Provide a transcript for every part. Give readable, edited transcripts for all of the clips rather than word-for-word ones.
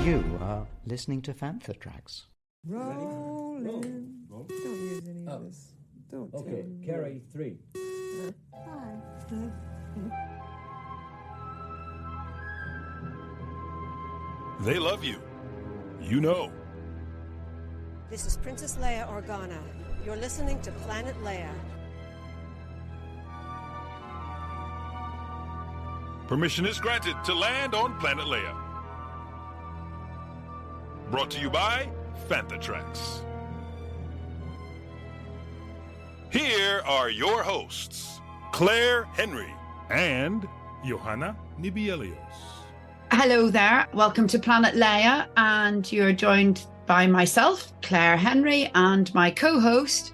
You are listening to Fantha Tracks. Rolling. Don't use any of this. Don't tell Okay, me. carry 3. They love you. You know. This is Princess Leia Organa. You're listening to Planet Leia. Permission is granted to land on Planet Leia. Brought to you by Fantha Tracks. Here are your hosts, Claire Henry and Johanna Nibielios. Hello there, welcome to Planet Leia, and you're joined by myself, Claire Henry, and my co-host,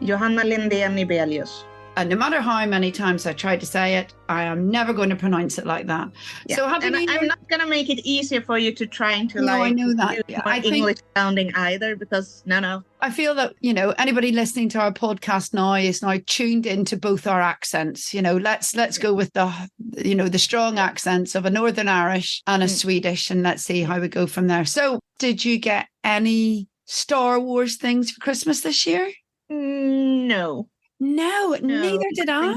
Johanna Lindén Nibelius. and no matter how many times I try to say it, I am never going to pronounce it like that. Yeah. So I'm not going to make it easier for you to trying to I know that. do Yeah, more I think- English sounding either, because no. I feel that, anybody listening to our podcast now is now tuned into both our accents. Let's go with the strong accents of a Northern Irish and a Swedish, and let's see how we go from there. So, did you get any Star Wars things for Christmas this year? No. No, neither did I.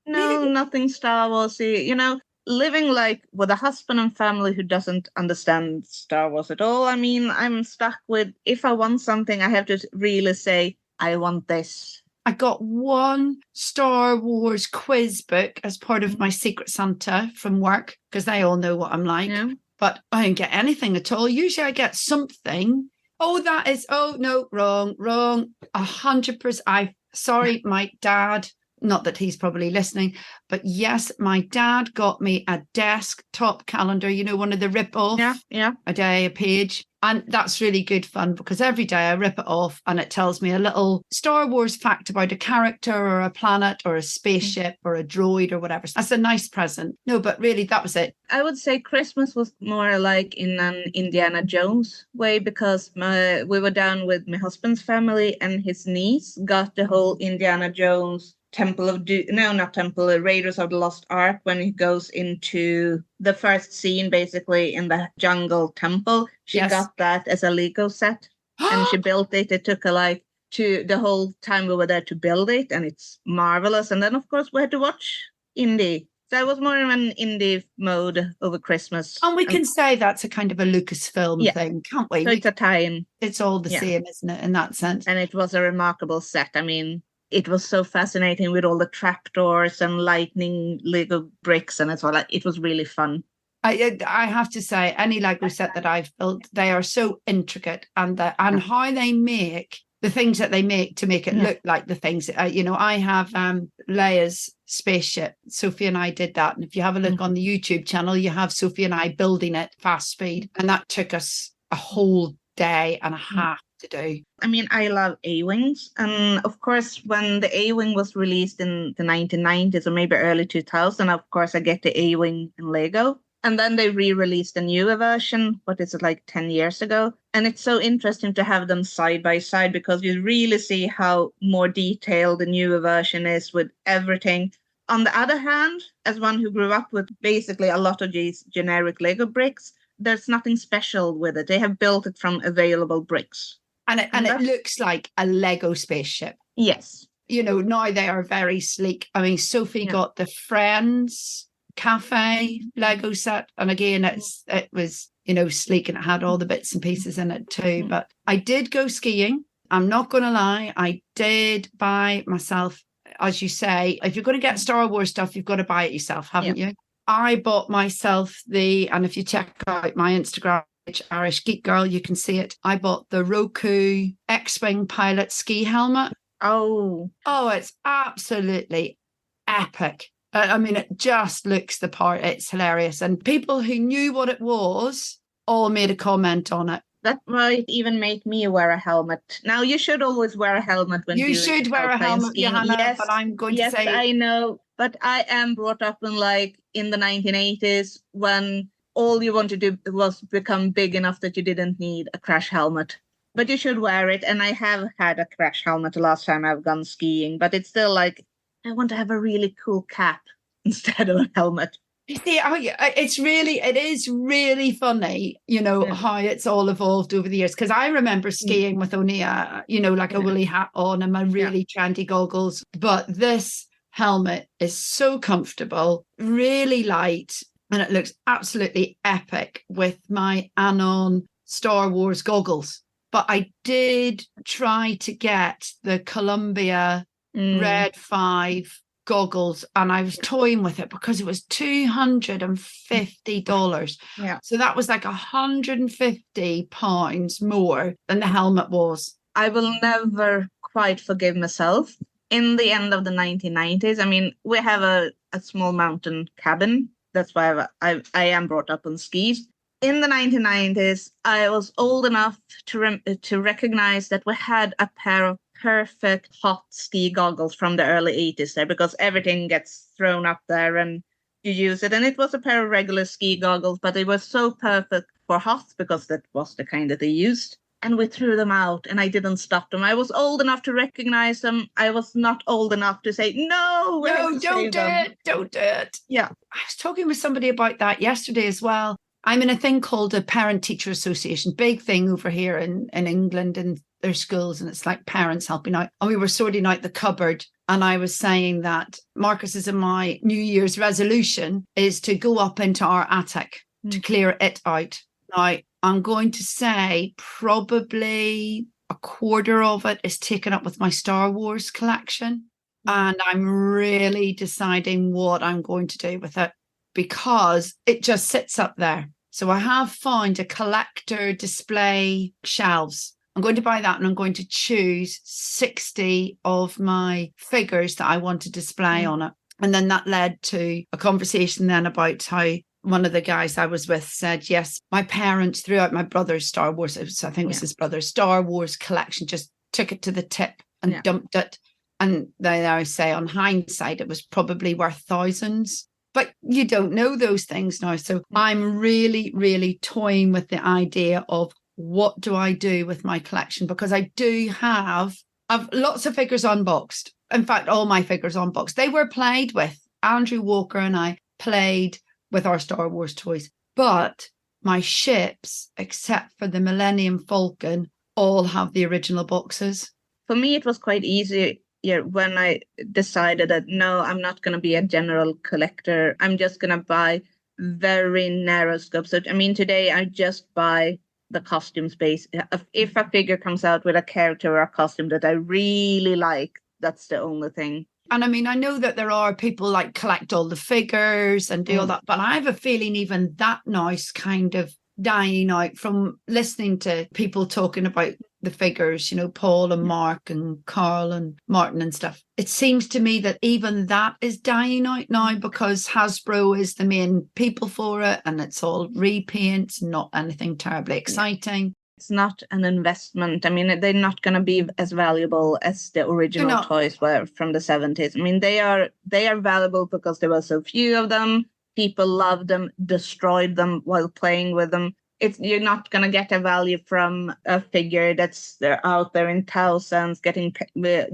No, nothing Star Warsy. Living like with a husband and family who doesn't understand Star Wars at all. I mean, I'm stuck with, if I want something, I have to really say, I want this. I got one Star Wars quiz book as part of my Secret Santa from work, because they all know what I'm like. Yeah. But I didn't get anything at all. Usually I get something. No, wrong. 100%. Sorry, my dad, not that he's probably listening, but yes, my dad got me a desktop calendar, one of the rip-off, Yeah. a day, a page. And that's really good fun, because every day I rip it off and it tells me a little Star Wars fact about a character or a planet or a spaceship or a droid or whatever. So that's a nice present. No, but really, that was it. I would say Christmas was more like in an Indiana Jones way, because we were down with my husband's family, and his niece got the whole Indiana Jones Raiders of the Lost Ark, when he goes into the first scene, basically in the jungle temple. She got that as a Lego set, and she built it. It took her the whole time we were there to build it, and it's marvelous. And then, of course, we had to watch Indy. So I was more in an indie mode over Christmas. And we can say that's a kind of a Lucasfilm thing, can't we? So it's a tie-in. It's all the same, isn't it, in that sense? And it was a remarkable set. I mean, it was so fascinating with all the trapdoors and lightning Lego bricks, and it's all it was really fun. I have to say, any Lego set that I've built, they are so intricate, and how they make the things that they make to make it look like the things. I have Leia's spaceship. Sophie and I did that, and if you have a look on the YouTube channel, you have Sophie and I building it fast speed, and that took us a whole day and a half to do. I mean, I love A-Wings. And of course, when the A-Wing was released in the 1990s or maybe early 2000, of course, I get the A-Wing in Lego. And then they re-released a newer version, 10 years ago? And it's so interesting to have them side by side, because you really see how more detailed the newer version is with everything. On the other hand, as one who grew up with basically a lot of these generic Lego bricks, there's nothing special with it. They have built it from available bricks. And it looks like a Lego spaceship. Yes. Now they are very sleek. I mean, Sophie got the Friends Cafe Lego set. And again, it was, sleek, and it had all the bits and pieces in it too. But I did go skiing. I'm not going to lie. I did buy myself, as you say, if you're going to get Star Wars stuff, you've got to buy it yourself, haven't you? I bought myself and if you check out my Instagram, Irish Geek Girl, you can see it. I bought the Roku X-Wing pilot ski helmet. Oh, it's absolutely epic. I mean, it just looks the part. It's hilarious. And people who knew what it was all made a comment on it. That might even make me wear a helmet. Now, you should always wear a helmet when you should wear a helmet, Johanna, yes, but I'm going to say... Yes, I know. But I am brought up in the 1980s, when all you wanted to do was become big enough that you didn't need a crash helmet. But you should wear it. And I have had a crash helmet the last time I've gone skiing. But it's still I want to have a really cool cap instead of a helmet. You see, it is really funny, how it's all evolved over the years. Because I remember skiing with only a woolly hat on and my really trendy goggles. But this helmet is so comfortable, really light, and it looks absolutely epic with my Anon Star Wars goggles. But I did try to get the Columbia Red 5 goggles, and I was toying with it because it was $250. Yeah. So that was like £150 more than the helmet was. I will never quite forgive myself. In the end of the 1990s, I mean, we have a small mountain cabin. That's why I am brought up on skis. In the 1990s, I was old enough to recognize that we had a pair of perfect hot ski goggles from the early 80s there, because everything gets thrown up there and you use it. And it was a pair of regular ski goggles, but it was so perfect for hot because that was the kind that they used. And we threw them out and I didn't stop them. I was old enough to recognize them. I was not old enough to say, no, don't do it. Don't do it. Yeah. I was talking with somebody about that yesterday as well. I'm in a thing called a Parent-Teacher Association, big thing over here in England and their schools, and it's like parents helping out. And we were sorting out the cupboard, and I was saying that Marcus's and my New Year's resolution is to go up into our attic to clear it out. Now, I'm going to say probably a quarter of it is taken up with my Star Wars collection, and I'm really deciding what I'm going to do with it, because it just sits up there. So I have found a collector display shelves. I'm going to buy that, and I'm going to choose 60 of my figures that I want to display on it. And then that led to a conversation then about how one of the guys I was with said, yes, my parents threw out my brother's Star Wars, I think it was his brother's Star Wars collection, just took it to the tip and dumped it. And they now say, on hindsight, it was probably worth thousands. But you don't know those things now. So I'm really, really toying with the idea of what do I do with my collection? Because I do have lots of figures unboxed. In fact, all my figures unboxed. They were played with. Andrew Walker and I played with our Star Wars toys. But my ships, except for the Millennium Falcon, all have the original boxes. For me, it was quite easy when I decided that, no, I'm not going to be a general collector. I'm just going to buy very narrow scopes. So, I mean, today I just buy the costume space. If a figure comes out with a character or a costume that I really like, that's the only thing. And I mean, I know that there are people like collect all the figures and do all that, but I have a feeling even that now is kind of dying out from listening to people talking about the figures, Paul and Mark and Carl and Martin and stuff. It seems to me that even that is dying out now because Hasbro is the main people for it, and it's all repaints, not anything terribly exciting. It's not an investment. I mean, they're not going to be as valuable as the original toys were from the 70s. I mean, they are valuable because there were so few of them. People loved them, destroyed them while playing with them. You're not going to get a value from a figure they're out there in thousands getting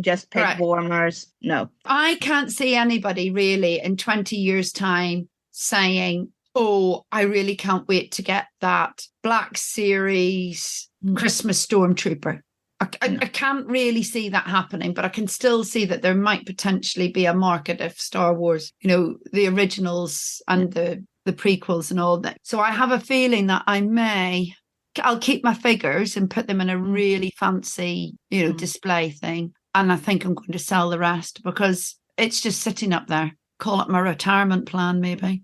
just peg warmers. No. I can't see anybody really in 20 years' time saying, oh, I really can't wait to get that Black Series Christmas Stormtrooper. I can't really see that happening, but I can still see that there might potentially be a market if Star Wars, the originals and the prequels and all that. So I have a feeling that I'll keep my figures and put them in a really fancy, display thing. And I think I'm going to sell the rest because it's just sitting up there. Call it my retirement plan, maybe.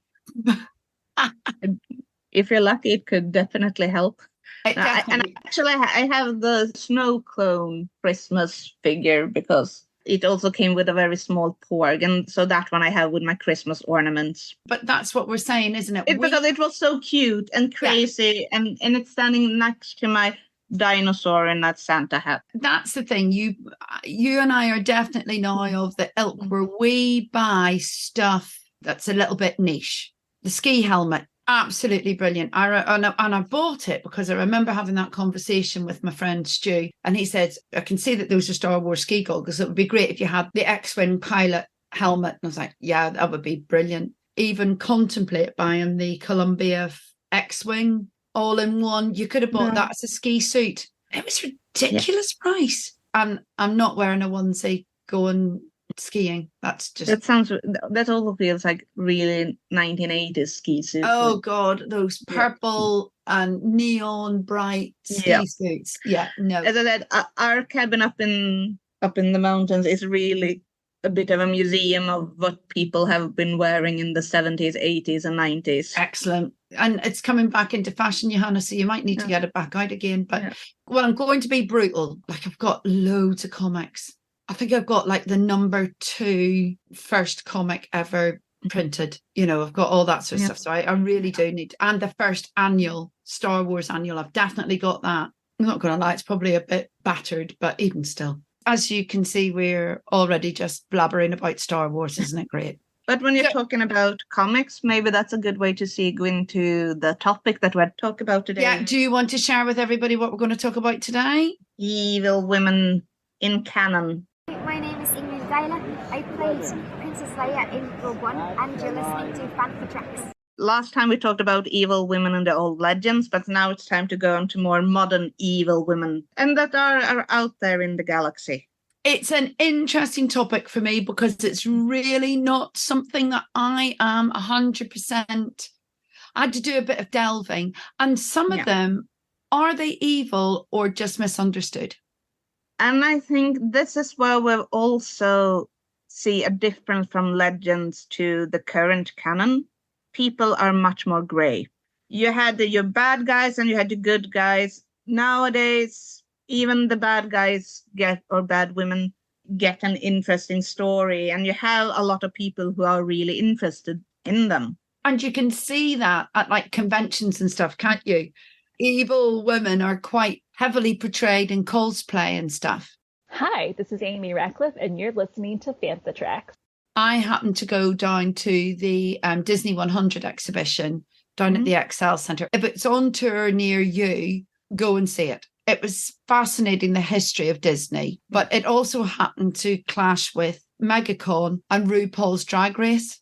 If you're lucky, it could definitely help. And actually, I have the Snow Clone Christmas figure because it also came with a very small porg, and so that one I have with my Christmas ornaments. But that's what we're saying, isn't it? Because it was so cute and crazy, and it's standing next to my dinosaur in that Santa hat. That's the thing. You and I are definitely now of the ilk where we buy stuff that's a little bit niche. The ski helmet. Absolutely brilliant. And I bought it because I remember having that conversation with my friend Stu, and he said, I can see that those are Star Wars ski goggles. It would be great if you had the X-Wing pilot helmet. And I was like, yeah, that would be brilliant. even contemplate buying the Columbia X-Wing all-in-one. You could have bought that as a ski suit. It was ridiculous price. And I'm not wearing a onesie going skiing. That's just... That also feels like really 1980s ski suits. Oh God, those purple and neon bright ski suits. Yeah, no. As I said, our cabin up in the mountains is really a bit of a museum of what people have been wearing in the 70s, 80s and 90s. Excellent. And it's coming back into fashion, Johanna, so you might need to get it back out again. But well, I'm going to be brutal. Like, I've got loads of comics. I think I've got like the number 2 first comic ever printed. You know, I've got all that sort of stuff. So I really do need, and the first annual, Star Wars annual, I've definitely got that. I'm not going to lie, it's probably a bit battered, but even still. As you can see, we're already just blabbering about Star Wars, isn't it great? But when you're talking about comics, maybe that's a good way to segue into the topic that we're talking about today. Yeah, do you want to share with everybody what we're going to talk about today? Evil women in canon. My name is Ingrid Geiler. I played Princess Leia in Rogue One, and you're listening to Fantha Tracks. Last time we talked about evil women in the old legends, but now it's time to go on to more modern evil women, and that are out there in the galaxy. It's an interesting topic for me because it's really not something that I am 100%. I had to do a bit of delving, and some of them, are they evil or just misunderstood? And I think this is where we'll also see a difference from legends to the current canon. People are much more grey. You had your bad guys and you had the good guys. Nowadays, even the bad guys bad women get an interesting story, and you have a lot of people who are really interested in them. And you can see that at like conventions and stuff, can't you? Evil women are quite heavily portrayed in cosplay and stuff. Hi, this is Amy Ratcliffe, and you're listening to Fantha Tracks. I happened to go down to the Disney 100 exhibition down at the Excel Centre. If it's on tour near you, go and see it. It was fascinating, the history of Disney, but it also happened to clash with MegaCon and RuPaul's Drag Race.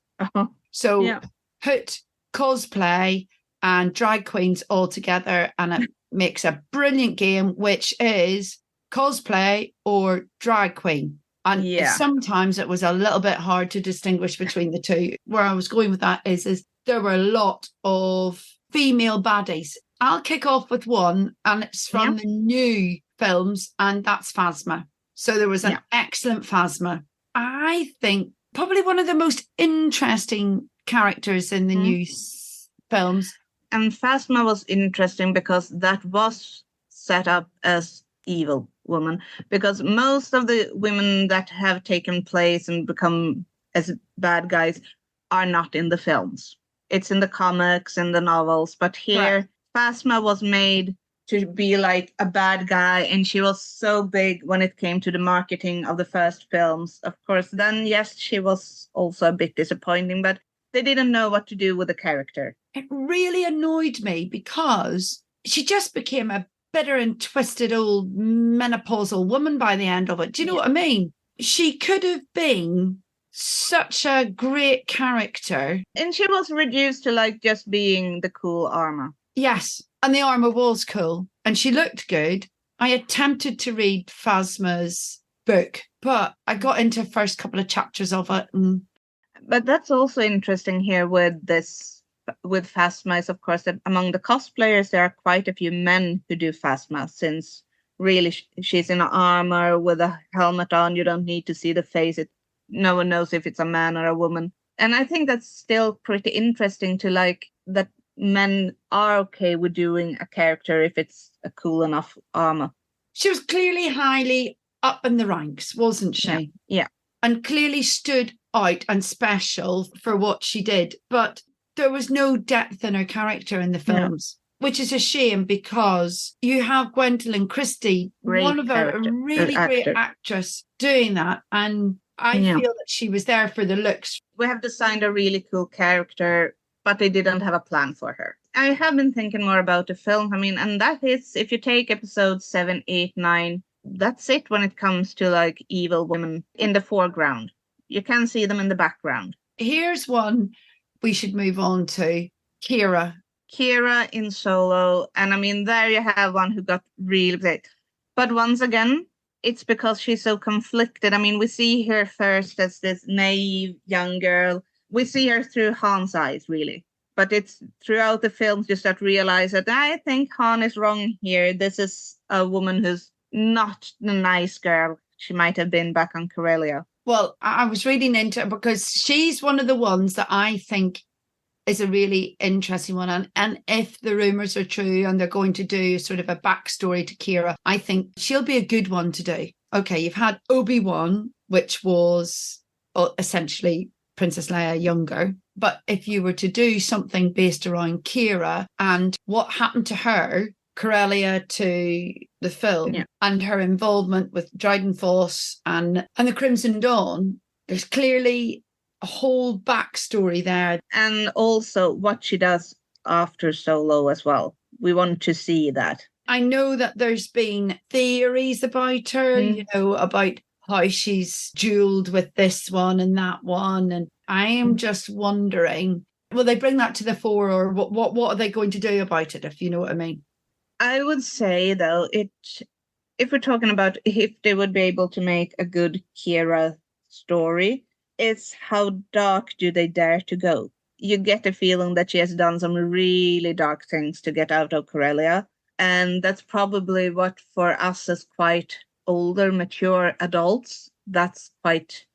So put cosplay and drag queens all together, and it makes a brilliant game, which is cosplay or drag queen. And sometimes it was a little bit hard to distinguish between the two. Where I was going with that is there were a lot of female baddies. I'll kick off with one, and it's from the new films, and that's Phasma. So there was an excellent Phasma. I think probably one of the most interesting characters in the new films. And Phasma was interesting because that was set up as evil woman, because most of the women that have taken place and become as bad guys are not in the films. It's in the comics and the novels, but here Phasma was made to be like a bad guy, and she was so big when it came to the marketing of the first films. Of course, then yes, she was also a bit disappointing, but they didn't know what to do with the character. It really annoyed me because she just became a bitter and twisted old menopausal woman by the end of it. Do you know what I mean? She could have been such a great character. And she was reduced to like just being the cool armor. Yes, and the armor was cool and she looked good. I attempted to read Phasma's book, but I got into the first couple of chapters of it. But that's also interesting here with Phasma is, of course, that among the cosplayers, there are quite a few men who do Phasma, since really she's in armor with a helmet on. You don't need to see the face. No one knows if it's a man or a woman. And I think that's still pretty interesting to like that men are okay with doing a character if it's a cool enough armor. She was clearly highly up in the ranks, wasn't she? Yeah. And clearly stood out and special for what she did. But there was no depth in her character in the films, which is a shame because you have Gwendolyn Christie, one of a really great actress, doing that. And I feel that she was there for the looks. We have designed a really cool character, but they didn't have a plan for her. I have been thinking more about the film. I mean, and that is, if you take episodes 7, 8, 9, that's it when it comes to like evil women in the foreground. You can see them in the background. Here's one we should move on to Kira. Kira in Solo. And I mean, there you have one who got really big. But once again, it's because she's so conflicted. I mean, we see her first as this naive young girl. We see her through Han's eyes, really. But it's throughout the films you start to realize that I think Han is wrong here. This is a woman who's not the nice girl she might have been back on Corellia. Well, I was reading into it because she's one of the ones that I think is a really interesting one. And if the rumours are true and they're going to do sort of a backstory to Kira, I think she'll be a good one to do. Okay, you've had Obi-Wan, which was essentially Princess Leia younger. But if you were to do something based around Kira and what happened to her, Corellia to the film, and her involvement with Dryden Foss and the Crimson Dawn, there's clearly a whole backstory there. And also what she does after Solo as well. We want to see that. I know that there's been theories about her, you know, about how she's duelled with this one and that one. And I am just wondering, will they bring that to the fore, or what are they going to do about it, if you know what I mean? I would say, though, if we're talking about if they would be able to make a good Kira story, it's how dark do they dare to go? You get the feeling that she has done some really dark things to get out of Corellia. And that's probably what, for us as quite older, mature adults, that's quite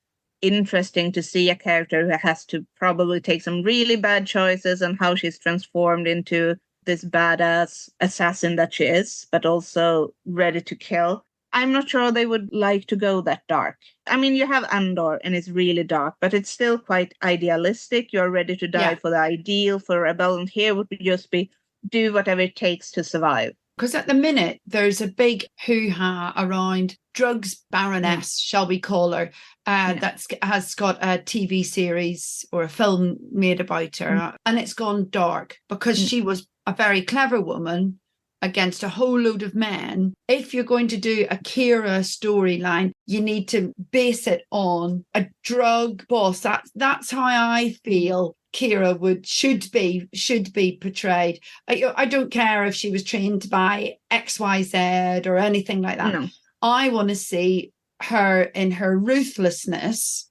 interesting to see a character who has to probably take some really bad choices and how she's transformed into this badass assassin that she is, but also ready to kill. I'm not sure they would like to go that dark. I mean, you have Andor and it's really dark, but it's still quite idealistic. You're ready to die for the ideal, for rebellion. Here would just be do whatever it takes to survive. Because at the minute, there's a big hoo-ha around drugs baroness, shall we call her, that has got a TV series or a film made about her. And it's gone dark because she was a very clever woman against a whole load of men. If you're going to do a Kira storyline, you need to base it on a drug boss. That's how I feel Kira should be portrayed. I don't care if she was trained by XYZ or anything like that. No. I want to see her in her ruthlessness.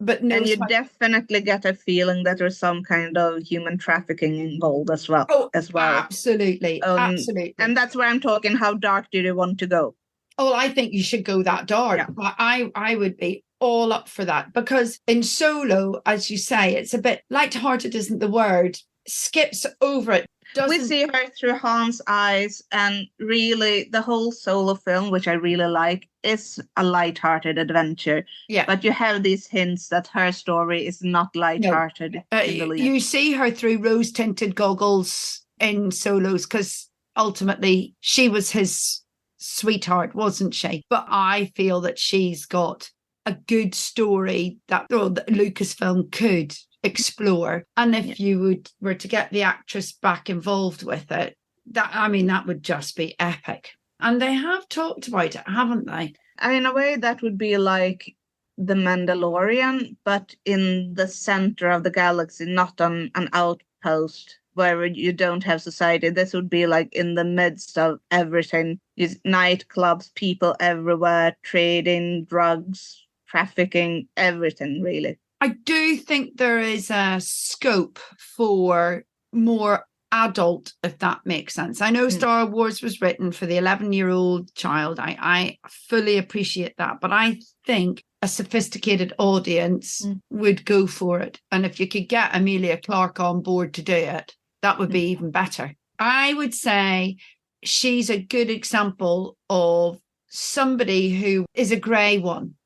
But and you definitely get a feeling that there's some kind of human trafficking involved as well. Absolutely. Absolutely. And that's where I'm talking, how dark do you want to go? Oh, I think you should go that dark. Yeah. I would be all up for that, because in Solo, as you say, it's a bit light-hearted isn't the word, skips over it. We see her through Han's eyes, and really the whole Solo film, which I really like, is a light-hearted adventure. Yeah. But you have these hints that her story is not light-hearted. No. You see her through rose-tinted goggles in Solos, because ultimately she was his sweetheart, wasn't she? But I feel that she's got a good story that Lucasfilm could explore, and if you were to get the actress back involved with it, that would just be epic. And they have talked about it, haven't they? In a way, that would be like The Mandalorian, but in the center of the galaxy, not on an outpost where you don't have society. This would be like in the midst of everything. Nightclubs, people everywhere, trading, drugs, trafficking, everything, really. I do think there is a scope for more adult, if that makes sense. I know Star Wars was written for the 11-year-old child. I fully appreciate that. But I think a sophisticated audience would go for it. And if you could get Emilia Clarke on board to do it, that would be even better. I would say she's a good example of somebody who is a grey one.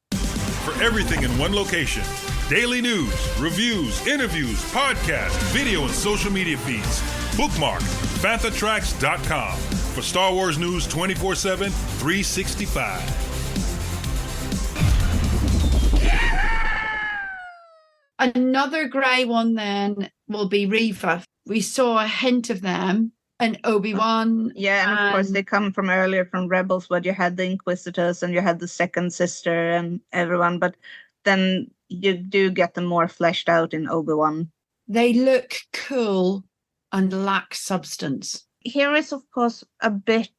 For everything in one location, daily news, reviews, interviews, podcasts, video, and social media feeds. Bookmark FanthaTracks.com for Star Wars news 24/7, 365. Another grey one then will be Reva. We saw a hint of them in Obi-Wan. Yeah, and of course they come from earlier from Rebels, where you had the Inquisitors and you had the second sister and everyone, but then you do get them more fleshed out in Obi-Wan. They look cool and lack substance. Here is, of course, a bit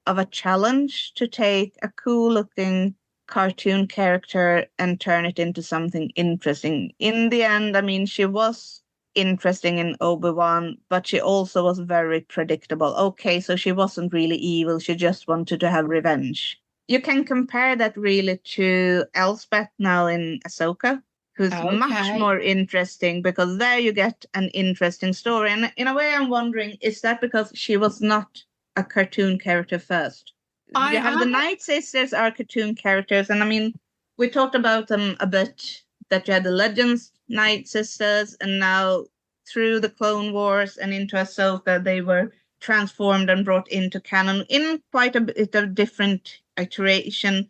of a challenge to take a cool-looking cartoon character and turn it into something interesting. In the end, I mean, she was interesting in Obi-Wan, but she also was very predictable. Okay, so she wasn't really evil. She just wanted to have revenge. You can compare that really to Elspeth now in Ahsoka, who's much more interesting, because there you get an interesting story. And in a way, I'm wondering, is that because she was not a cartoon character first? You have the Night Sisters are cartoon characters, and I mean, we talked about them a bit, that you had the Legends Night Sisters, and now through the Clone Wars and into Ahsoka, they were transformed and brought into canon in quite a bit of different iteration,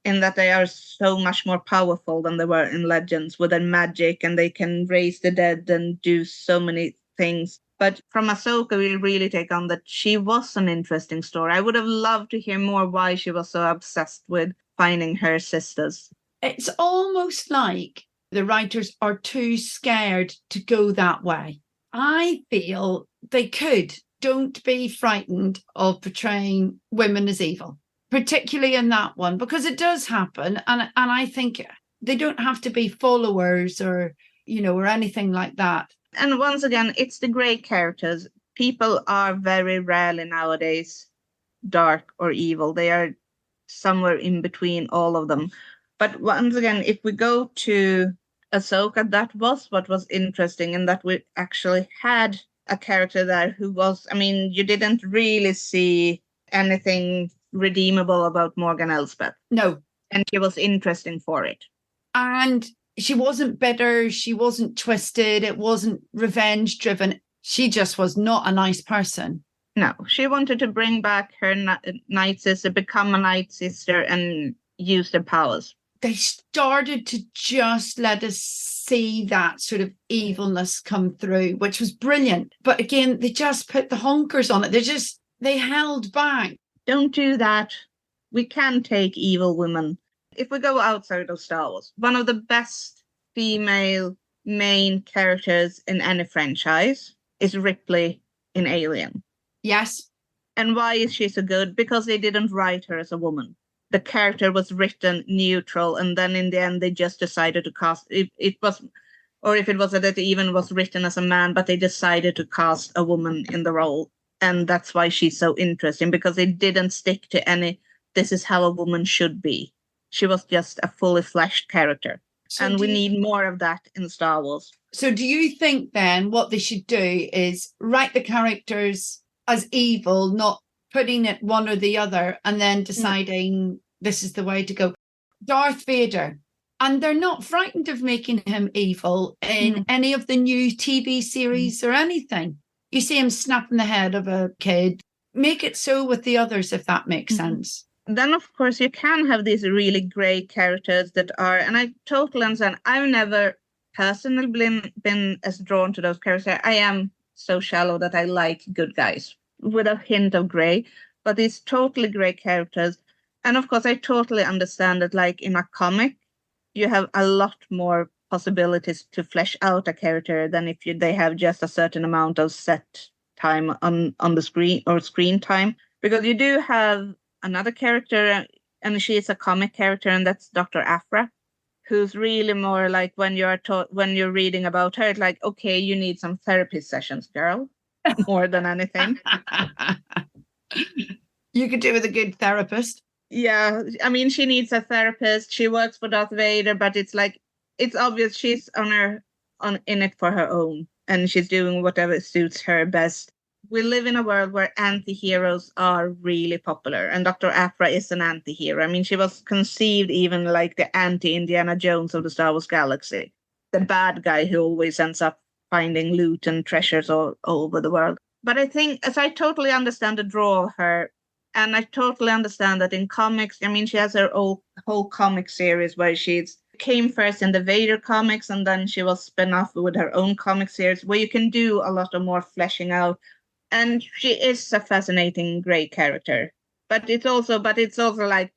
in that they are so much more powerful than they were in Legends with their magic, and they can raise the dead and do so many things. But from Ahsoka, we really take on that she was an interesting story. I would have loved to hear more why she was so obsessed with finding her sisters. It's almost like the writers are too scared to go that way. I feel they could. Don't be frightened of portraying women as evil, particularly in that one, because it does happen. And I think they don't have to be followers or, or anything like that. And once again, it's the grey characters. People are very rarely nowadays dark or evil. They are somewhere in between all of them. But once again, if we go to Ahsoka, that was what was interesting, in that we actually had a character there who was, I mean, you didn't really see anything redeemable about Morgan Elsbeth. No. And she was interesting for it. And she wasn't bitter. She wasn't twisted. It wasn't revenge driven. She just was not a nice person. No, she wanted to bring back her Night Sister, become a Night Sister, and use their powers. They started to just let us see that sort of evilness come through, which was brilliant. But again, they just put the honkers on it. They held back. Don't do that. We can take evil women. If we go outside of Star Wars, one of the best female main characters in any franchise is Ripley in Alien. Yes. And why is she so good? Because they didn't write her as a woman. The character was written neutral, and then in the end they just decided to cast if it was that it even was written as a man, but they decided to cast a woman in the role. And that's why she's so interesting, because they didn't stick to any, this is how a woman should be. She was just a fully fleshed character. And we need more of that in Star Wars. So do you think then what they should do is write the characters as evil, not putting it one or the other, and then deciding this is the way to go? Darth Vader. And they're not frightened of making him evil in any of the new TV series or anything. You see him snapping the head of a kid. Make it so with the others, if that makes sense. Then, of course, you can have these really great characters that are, and I totally understand, I've never personally been as drawn to those characters. I am so shallow that I like good guys with a hint of grey, but these totally great characters. And of course, I totally understand that, like in a comic, you have a lot more possibilities to flesh out a character than if they have just a certain amount of set time on the screen or screen time. Because you do have another character, and she is a comic character, and that's Dr. Aphra, who's really more like when you're reading about her, it's like, okay, you need some therapy sessions, girl, more than anything. You could do with a good therapist. Yeah, I mean, she needs a therapist. She works for Darth Vader, but it's like, it's obvious she's in it for her own, and she's doing whatever suits her best. We live in a world where anti-heroes are really popular, and Dr. Aphra is an anti-hero. I mean, she was conceived even like the anti-Indiana Jones of the Star Wars galaxy, the bad guy who always ends up finding loot and treasures all over the world. But I think, as I totally understand the draw of her, and I totally understand that in comics, I mean, she has her whole comic series where she came first in the Vader comics, and then she was spun off with her own comic series where you can do a lot of more fleshing out. And she is a fascinating, great character. But it's also like,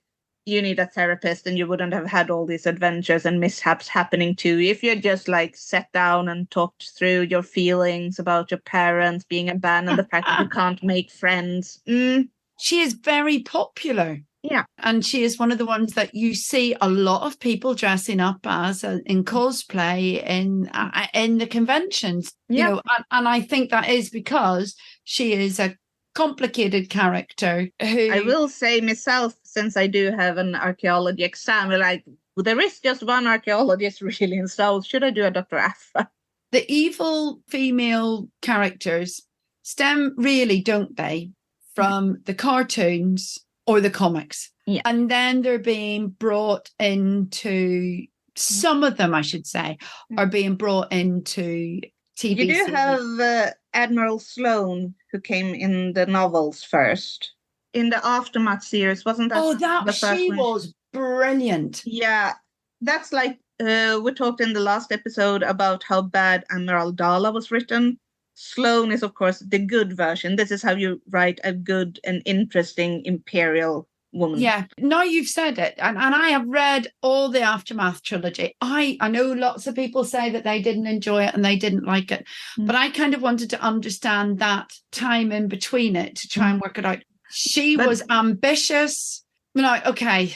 you need a therapist and you wouldn't have had all these adventures and mishaps happening to you if you just like sat down and talked through your feelings about your parents being abandoned, the fact that you can't make friends. She is very popular. Yeah. And she is one of the ones that you see a lot of people dressing up as in cosplay in the conventions. Yeah. You know, and I think that is because she is a complicated character who... I will say myself, since I do have an archaeology exam, like there is just one archaeologist really in South. Should I do a Dr. Aphra? The evil female characters stem really, don't they, from the cartoons or the comics. Yeah. And then they're being brought into, some of them, I should say, are being brought into TV You do series. have Admiral Sloane, who came in the novels first. In the Aftermath series, wasn't that the first she one? was brilliant. Yeah, that's like, we talked in the last episode about how bad Admiral Dala was written. Sloane is, of course, the good version. This is how you write a good and interesting Imperial woman. Yeah, now you've said it. And I have read all the Aftermath trilogy. I know lots of people say that they didn't enjoy it and they didn't like it. But I kind of wanted to understand that time in between it to try and work it out. She was ambitious. No, okay.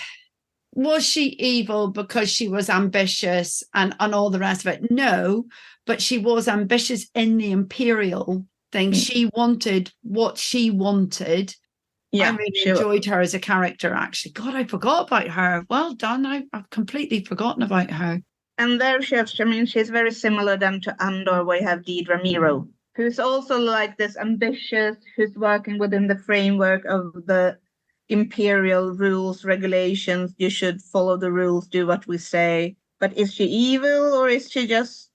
Was she evil because she was ambitious and all the rest of it? No, but she was ambitious in the Imperial thing. She wanted what she wanted. Yeah, I really enjoyed her as a character, actually. God, I forgot about her. Well done. I've completely forgotten about her. And there she's very similar then to Andor, where you have Deidre Miro, who's also like this ambitious, who's working within the framework of the Imperial rules, regulations. You should follow the rules, do what we say. But is she evil, or is she just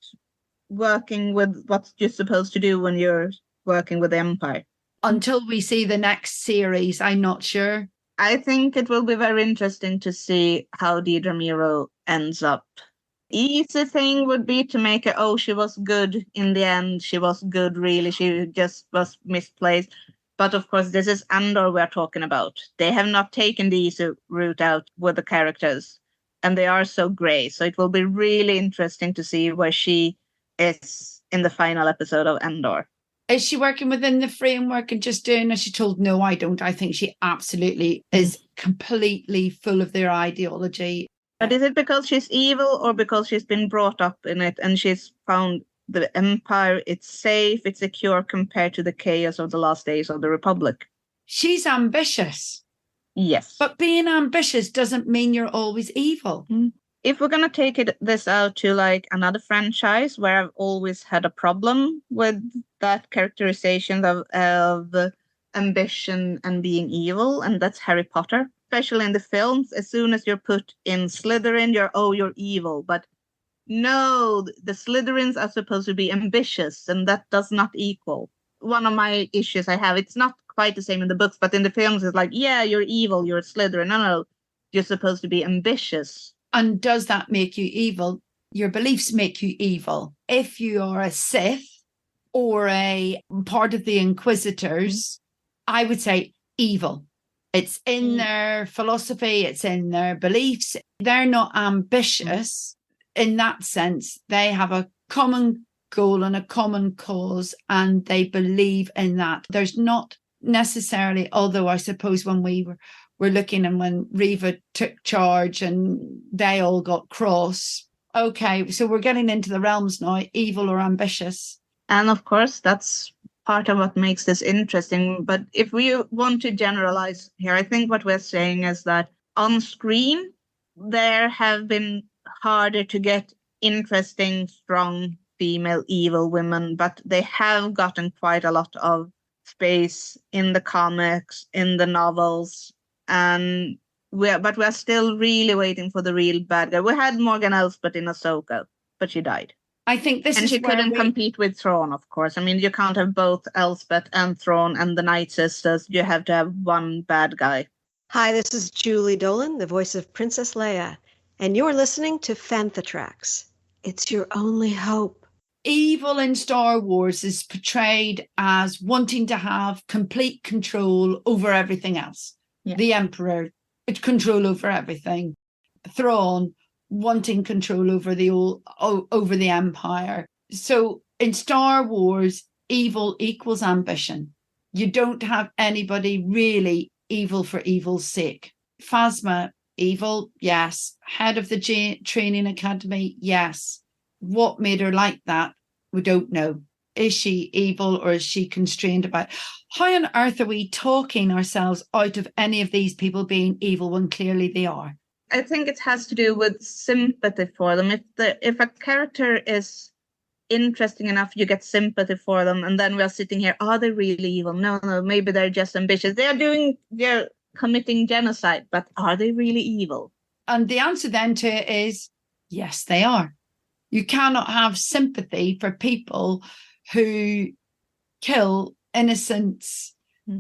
working with what you're supposed to do when you're working with the Empire? Until we see the next series, I'm not sure. I think it will be very interesting to see how Deidre Miro ends up. Easy thing would be to make her, she was good in the end. She was good, really. She just was misplaced. But of course, this is Andor we're talking about. They have not taken the easy route out with the characters. And they are so grey. So it will be really interesting to see where she is in the final episode of Andor. Is she working within the framework and just doing as she told? No, I don't. I think she absolutely is completely full of their ideology. But is it because she's evil or because she's been brought up in it and she's found the Empire, it's safe, it's secure compared to the chaos of the last days of the Republic? She's ambitious. Yes. But being ambitious doesn't mean you're always evil. If we're going to take this out to like another franchise where I've always had a problem with that characterization of ambition and being evil, and that's Harry Potter. Especially in the films, as soon as you're put in Slytherin, you're evil. But no, the Slytherins are supposed to be ambitious, and that does not equal. One of my issues I have, it's not quite the same in the books, but in the films, it's like, yeah, you're evil, you're a Slytherin. No, you're supposed to be ambitious. And does that make you evil? Your beliefs make you evil. If you are a Sith or a part of the Inquisitors, I would say evil. It's in their philosophy, it's in their beliefs. They're not ambitious in that sense. They have a common goal and a common cause, and they believe in that. There's not necessarily, although I suppose when we were looking and when Reva took charge and they all got cross. Okay, so we're getting into the realms now, evil or ambitious. And of course, that's part of what makes this interesting. But if we want to generalize here, I think what we're saying is that on screen, there have been harder to get interesting, strong female evil women, but they have gotten quite a lot of space in the comics, in the novels. And we're still really waiting for the real bad guy. We had Morgan Elsbeth in Ahsoka, but she died. I think this and is she couldn't compete with Thrawn, of course. I mean, you can't have both Elsbeth and Thrawn and the Night Sisters. You have to have one bad guy. Hi, this is Julie Dolan, the voice of Princess Leia, and you're listening to Fanthatrax. It's your only hope. Evil in Star Wars is portrayed as wanting to have complete control over everything else. Yeah. The Emperor, control over everything. Thrawn wanting control over the Empire. So in Star Wars, evil equals ambition. You don't have anybody really evil for evil's sake. Phasma, evil, yes. Head of the training academy, yes. What made her like that? We don't know. Is she evil or is she constrained about? How on earth are we talking ourselves out of any of these people being evil when clearly they are? I think it has to do with sympathy for them. If a character is interesting enough, you get sympathy for them, and then we are sitting here, are they really evil? No, maybe they're just ambitious. They're committing genocide, but are they really evil? And the answer then to it is yes, they are. You cannot have sympathy for people who kill innocents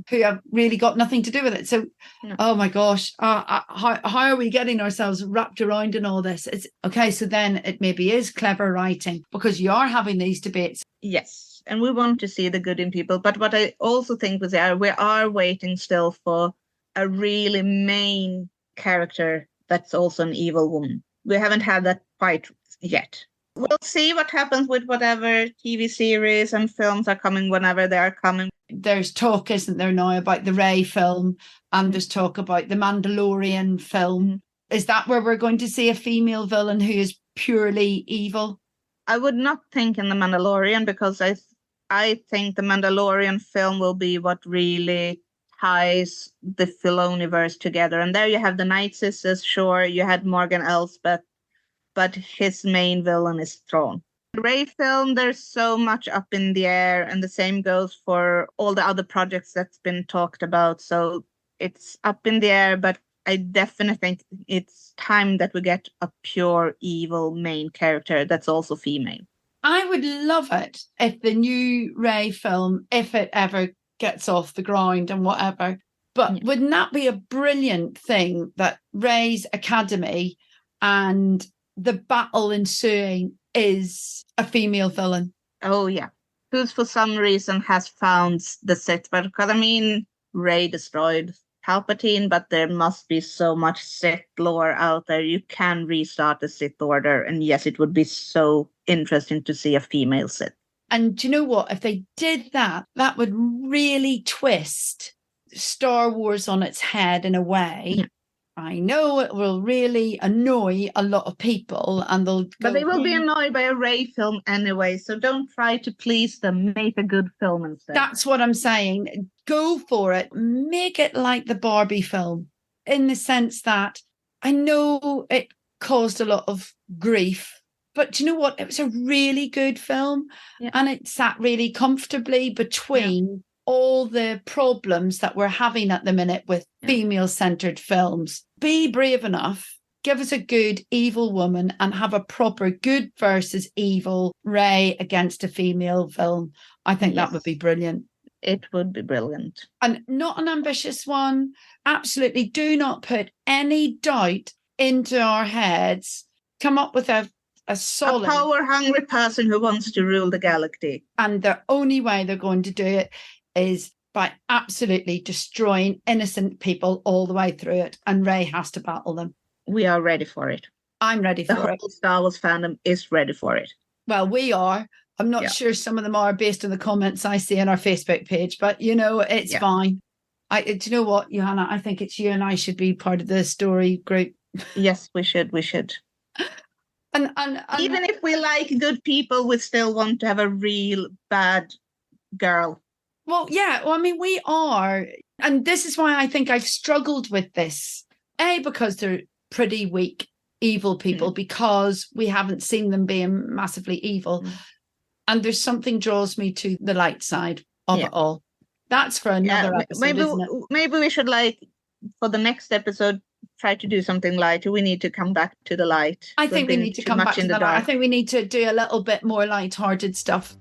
who have really got nothing to do with it. So, Oh my gosh, how are we getting ourselves wrapped around in all this? It's okay. So then it maybe is clever writing because you are having these debates. Yes, and we want to see the good in people. But what I also think was we are waiting still for a really main character that's also an evil woman. We haven't had that quite yet. We'll see what happens with whatever TV series and films are coming whenever they are coming. There's talk, isn't there now, about the Rey film, and there's talk about the Mandalorian film. Is that where we're going to see a female villain who is purely evil? I would not think in the Mandalorian, because I think the Mandalorian film will be what really ties the Filoniverse together. And there you have the Night Sisters, sure, you had Morgan Elsbeth, but his main villain is Thrawn. The Rey film, there's so much up in the air, and the same goes for all the other projects that's been talked about. So it's up in the air, but I definitely think it's time that we get a pure evil main character that's also female. I would love it if the new Rey film, if it ever gets off the ground and whatever, but wouldn't that be a brilliant thing that Rey's academy and the battle ensuing is a female villain? Oh, yeah. Who's for some reason has found the Sith. But because, I mean, Rey destroyed Palpatine, but there must be so much Sith lore out there. You can restart the Sith Order. And yes, it would be so interesting to see a female Sith. And do you know what? If they did that, that would really twist Star Wars on its head in a way. Yeah. I know it will really annoy a lot of people, and but they will be annoyed by a Rey film anyway. So don't try to please them. Make a good film instead. That's what I'm saying. Go for it. Make it like the Barbie film, in the sense that I know it caused a lot of grief, but do you know what? It was a really good film, and it sat really comfortably between all the problems that we're having at the minute with female-centered films. Be brave enough, give us a good evil woman, and have a proper good versus evil Rey against a female film. I think that would be brilliant. It would be brilliant. And not an ambitious one. Absolutely do not put any doubt into our heads. Come up with a solid... A power-hungry person who wants to rule the galaxy. And the only way they're going to do it is by absolutely destroying innocent people all the way through it. And Rey has to battle them. We are ready for it. I'm ready for it. The whole Star Wars fandom is ready for it. Well, we are. I'm not sure some of them are based on the comments I see on our Facebook page, but, you know, it's fine. Do you know what, Johanna? I think it's you and I should be part of the story group. Yes, we should. We should. And even if we like good people, we still want to have a real bad girl. Well, yeah. Well, I mean, we are. And this is why I think I've struggled with this. Because they're pretty weak, evil people, because we haven't seen them being massively evil. And there's something draws me to the light side of it all. That's for another episode, isn't it? Maybe we should, for the next episode, try to do something light. We need to come back to the light. I think we need to come back to the light. I think we need to do a little bit more light-hearted stuff.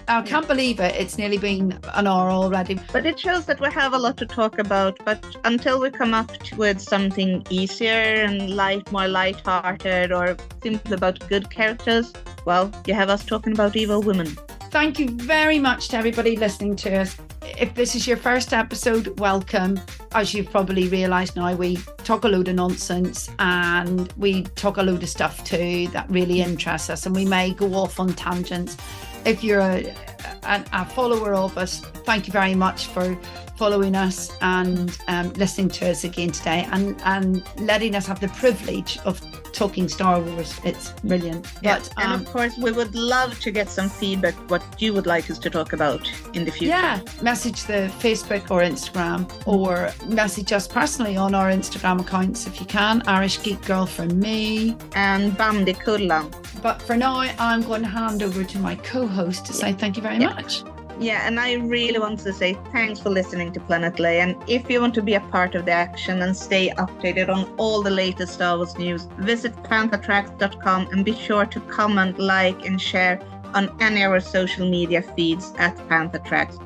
I can't believe it. It's nearly been an hour already. But it shows that we have a lot to talk about. But until we come up with something easier and more light-hearted, or simply about good characters, well, you have us talking about evil women. Thank you very much to everybody listening to us. if this is your first episode, welcome. As you've probably realised now, we talk a load of nonsense and we talk a load of stuff too that really interests us, and we may go off on tangents. If you're a follower of us, thank you very much for following us and listening to us again today, and letting us have the privilege of talking Star Wars. It's brilliant. Yeah. But, and of course, we would love to get some feedback what you would like us to talk about in the future. Yeah, message the Facebook or Instagram, or message us personally on our Instagram accounts if you can. Irish Geek Girl from me. And Bamdi Kullan. But for now, I'm going to hand over to my co-host to say thank you very much. Yeah, and I really want to say thanks for listening to Planet Leia. And if you want to be a part of the action and stay updated on all the latest Star Wars news, visit panthertracks.com and be sure to comment, like, and share on any of our social media feeds at Panthertracks.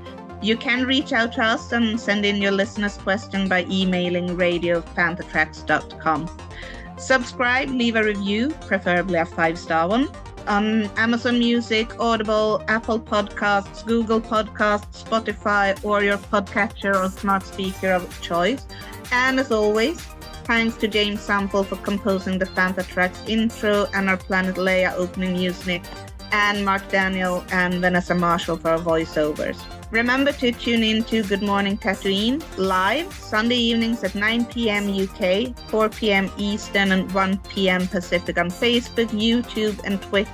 You can reach out to us and send in your listeners' question by emailing radio@panthertracks.com. Subscribe, leave a review, preferably a 5-star one, on Amazon Music, Audible, Apple Podcasts, Google Podcasts, Spotify, or your podcatcher or smart speaker of choice. And as always, thanks to James Sample for composing the Panther Tracks intro and our Planet Leia opening music, and Mark Daniel and Vanessa Marshall for our voiceovers. Remember to tune in to Good Morning Tatooine live Sunday evenings at 9 p.m. UK, 4 p.m. Eastern, and 1 p.m. Pacific on Facebook, YouTube, and Twitch.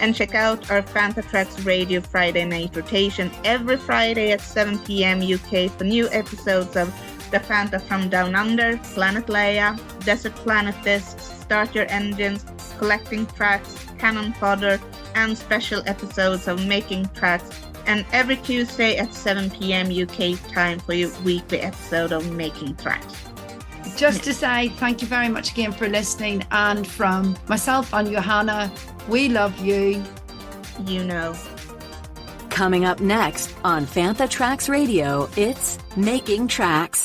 And check out our Panther Tracks Radio Friday night rotation every Friday at 7 p.m. UK for new episodes of The Panther from Down Under, Planet Leia, Desert Planet Discs, Start Your Engines, Collecting Tracks, Cannon Fodder, and special episodes of Making Tracks. And every Tuesday at 7 p.m. UK time for your weekly episode of Making Tracks. Just to say thank you very much again for listening, and from myself and Johanna, we love you. You know. Coming up next on Panther Tracks Radio, it's Making Tracks.